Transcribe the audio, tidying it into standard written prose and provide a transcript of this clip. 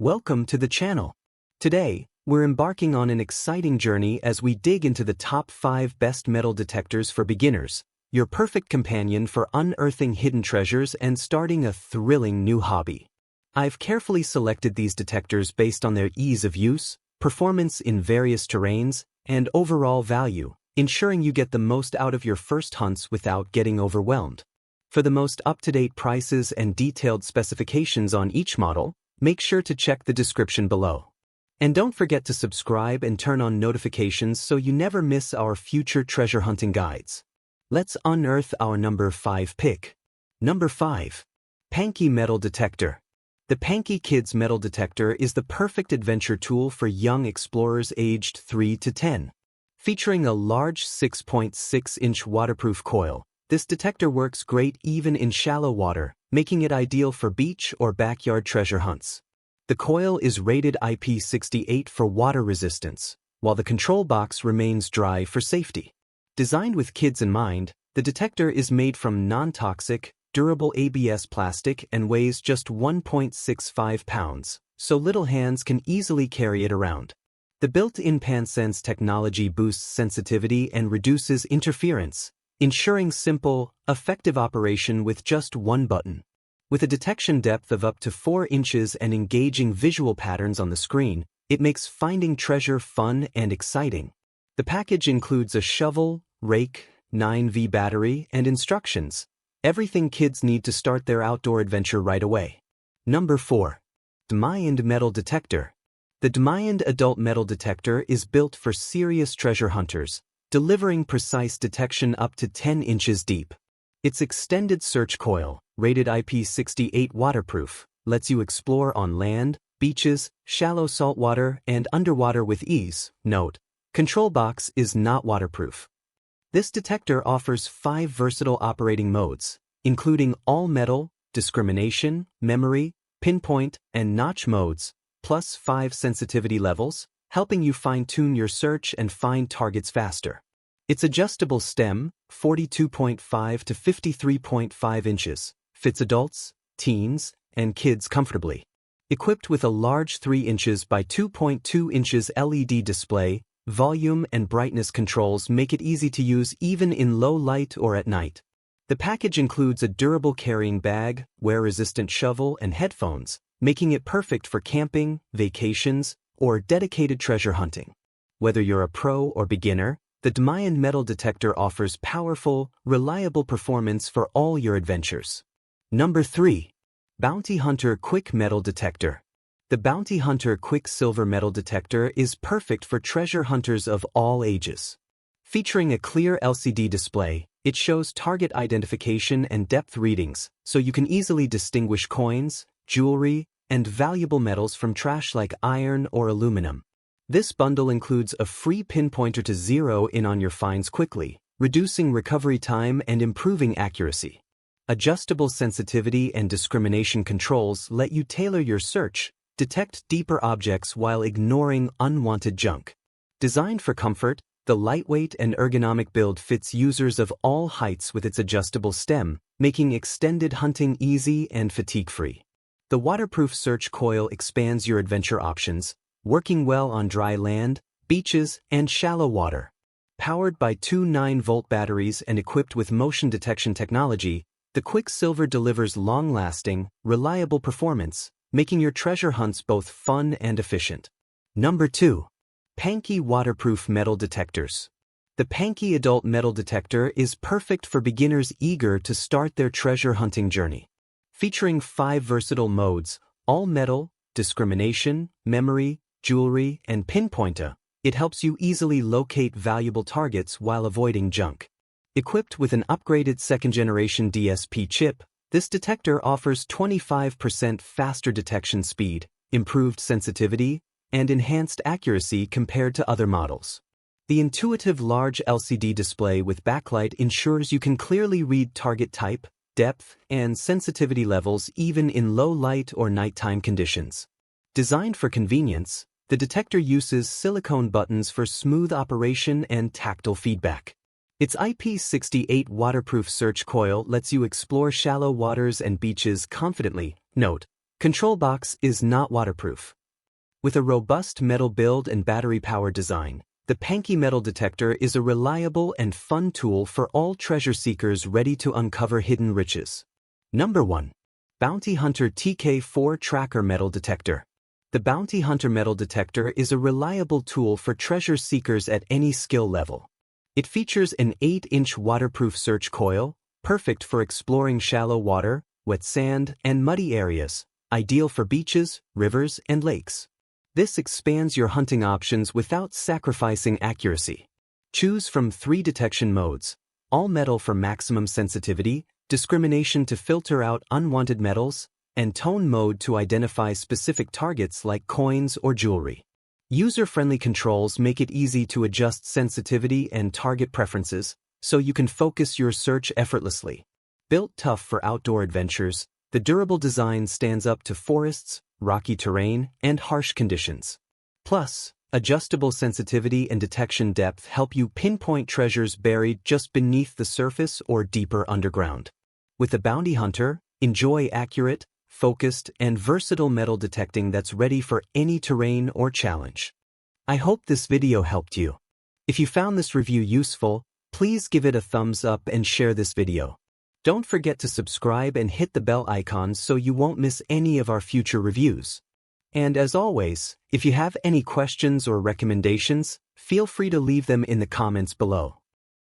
Welcome to the channel. Today, we're embarking on an exciting journey as we dig into the top 5 best metal detectors for beginners, your perfect companion for unearthing hidden treasures and starting a thrilling new hobby. I've carefully selected these detectors based on their ease of use, performance in various terrains, and overall value, ensuring you get the most out of your first hunts without getting overwhelmed. For the most up-to-date prices and detailed specifications on each model, make sure to check the description below. And don't forget to subscribe and turn on notifications so you never miss our future treasure hunting guides. Let's unearth our number 5 pick. Number 5. Pankey Metal Detector. The Pankey Kids Metal Detector is the perfect adventure tool for young explorers aged 3 to 10. Featuring a large 6.6-inch waterproof coil, this detector works great even in shallow water, making it ideal for beach or backyard treasure hunts. The coil is rated IP68 for water resistance, while the control box remains dry for safety. Designed with kids in mind, the detector is made from non-toxic, durable ABS plastic and weighs just 1.65 pounds, so little hands can easily carry it around. The built-in PanSense technology boosts sensitivity and reduces interference, ensuring simple, effective operation with just one button. With a detection depth of up to 4 inches and engaging visual patterns on the screen, it makes finding treasure fun and exciting. The package includes a shovel, rake, 9V battery, and instructions. Everything kids need to start their outdoor adventure right away. Number 4. Diamond Metal Detector. The Diamond Adult Metal Detector is built for serious treasure hunters, delivering precise detection up to 10 inches deep. Its extended search coil, rated IP68 waterproof, lets you explore on land, beaches, shallow saltwater, and underwater with ease. Note: control box is not waterproof. This detector offers 5 versatile operating modes, including all metal, discrimination, memory, pinpoint, and notch modes, plus 5 sensitivity levels, helping you fine-tune your search and find targets faster. Its adjustable stem, 42.5 to 53.5 inches, fits adults, teens, and kids comfortably. Equipped with a large 3 inches by 2.2 inches LED display, volume and brightness controls make it easy to use even in low light or at night. The package includes a durable carrying bag, wear-resistant shovel, and headphones, making it perfect for camping, vacations, or dedicated treasure hunting. Whether you're a pro or beginner, the Diamond Metal Detector offers powerful, reliable performance for all your adventures. Number 3. Bounty Hunter Quick Metal Detector. The Bounty Hunter Quicksilver Metal Detector is perfect for treasure hunters of all ages. Featuring a clear LCD display, it shows target identification and depth readings, so you can easily distinguish coins, jewelry, and valuable metals from trash like iron or aluminum. This bundle includes a free pinpointer to zero in on your finds quickly, reducing recovery time and improving accuracy. Adjustable sensitivity and discrimination controls let you tailor your search, detect deeper objects while ignoring unwanted junk. Designed for comfort, the lightweight and ergonomic build fits users of all heights with its adjustable stem, making extended hunting easy and fatigue-free. The waterproof search coil expands your adventure options, working well on dry land, beaches, and shallow water. Powered by 2 9-volt batteries and equipped with motion detection technology, the Quicksilver delivers long-lasting, reliable performance, making your treasure hunts both fun and efficient. Number 2. Pankey Waterproof Metal Detectors. The Pankey Adult Metal Detector is perfect for beginners eager to start their treasure hunting journey. Featuring 5 versatile modes, all metal, discrimination, memory, jewelry, and pinpointer, it helps you easily locate valuable targets while avoiding junk. Equipped with an upgraded 2nd-generation DSP chip, this detector offers 25% faster detection speed, improved sensitivity, and enhanced accuracy compared to other models. The intuitive large LCD display with backlight ensures you can clearly read target type, depth, and sensitivity levels even in low light or nighttime conditions. Designed for convenience, the detector uses silicone buttons for smooth operation and tactile feedback. Its IP68 waterproof search coil lets you explore shallow waters and beaches confidently. Note: Control box is not waterproof. With a robust metal build and battery-powered design, the Panky Metal Detector is a reliable and fun tool for all treasure seekers ready to uncover hidden riches. Number 1. Bounty Hunter TK4 Tracker Metal Detector. The Bounty Hunter Metal Detector is a reliable tool for treasure seekers at any skill level. It features an 8-inch waterproof search coil, perfect for exploring shallow water, wet sand, and muddy areas, ideal for beaches, rivers, and lakes. This expands your hunting options without sacrificing accuracy. Choose from 3 detection modes: all metal for maximum sensitivity, discrimination to filter out unwanted metals, and tone mode to identify specific targets like coins or jewelry. User-friendly controls make it easy to adjust sensitivity and target preferences, so you can focus your search effortlessly. Built tough for outdoor adventures, the durable design stands up to forests, rocky terrain, and harsh conditions. Plus, adjustable sensitivity and detection depth help you pinpoint treasures buried just beneath the surface or deeper underground. With the Bounty Hunter, enjoy accurate, focused, and versatile metal detecting that's ready for any terrain or challenge. I hope this video helped you. If you found this review useful, please give it a thumbs up and share this video. Don't forget to subscribe and hit the bell icon so you won't miss any of our future reviews. And as always, if you have any questions or recommendations, feel free to leave them in the comments below.